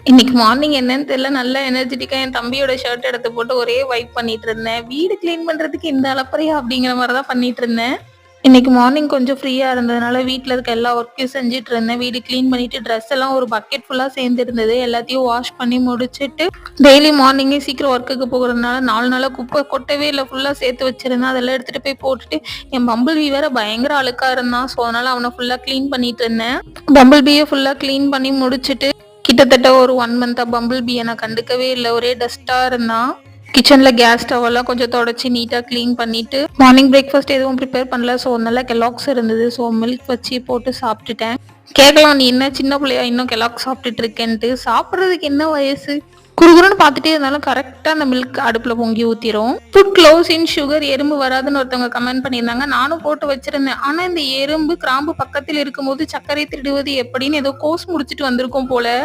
இன்னைக்கு மார்னிங் என்னன்னு தெரியல. நல்லா எனர்ஜெட்டிக்கா என் தம்பியோட ஷர்ட் எடுத்து போட்டு ஒரே வைப் பண்ணிட்டு இருந்தேன். வீடு கிளீன் பண்றதுக்கு இந்த அளப்பறையா அப்படிங்கிற மாரி தான் பண்ணிட்டு இருந்தேன். இன்னைக்கு மார்னிங் கொஞ்சம் ஃப்ரீயா இருந்ததுனால வீட்ல இருக்க எல்லா ஒர்க்கையும் செஞ்சுட்டு இருந்தேன். வீடு கிளீன் பண்ணிட்டு ட்ரெஸ் எல்லாம் ஒரு பக்கெட் ஃபுல்லா சேர்ந்திருந்தது. எல்லாத்தையும் வாஷ் பண்ணி முடிச்சுட்டு, டெய்லி மார்னிங்கே சீக்கிரம் ஒர்க்குக்கு போகிறதுனால 4 நாளா குப்பை கொட்டவே இல்ல. ஃபுல்லா சேர்த்து வச்சிருந்தேன். அதெல்லாம் எடுத்துட்டு போய் போட்டுட்டு, என் பம்பிள் பீ வேற பயங்கர அழுக்கா இருந்தான். ஸோ அதனால அவன ஃபுல்லா கிளீன் பண்ணிட்டு இருந்தேன். பம்பிள் பீய ஃபுல்லா கிளீன் பண்ணி முடிச்சுட்டு கிட்டத்தட்ட ஒரு 1 மந்த்தா பம்பிள் பீய நான் கண்டுக்கவே இல்ல. ஒரே டஸ்ட்டா இருந்தான். கிச்சன்ல கேஸ் ஸ்டவ் எல்லாம் கொஞ்சம் தொடச்சு நீட்டா கிளீன் பண்ணிட்டு, மார்னிங் பிரேக்ஃபாஸ்ட் எதுவும் ப்ரிப்பேர் பண்ணல. ஸோ அதனால கெல்லாக்ஸ் இருந்தது. ஸோ மில்க் வச்சு போட்டு சாப்பிட்டுட்டேன். கேட்கலாம், நீ என்ன சின்ன பிள்ளையா இன்னும் கெல்லாக்ஸ் சாப்பிட்டுட்டு இருக்கேன்ட்டு. சாப்பிட்றதுக்கு என்ன வயசு? குறுகுறுன்னு பார்த்துட்டே இருந்தாலும் கரெக்டா அந்த மில்க் அடுப்புல பொங்கி ஊத்திரும். ஃபுட் க்ளோஸ் இன் சுகர், எறும்பு வராதுன்னு ஒருத்தவங்க கமெண்ட் பண்ணியிருந்தாங்க. நானும் போட்டு வச்சிருந்தேன். ஆனா இந்த எறும்பு கிராம்பு பக்கத்தில் இருக்கும்போது சர்க்கரை திருடுவது எப்படின்னு ஏதோ கோர்ஸ் முடிச்சுட்டு வந்திருக்கோம் போல.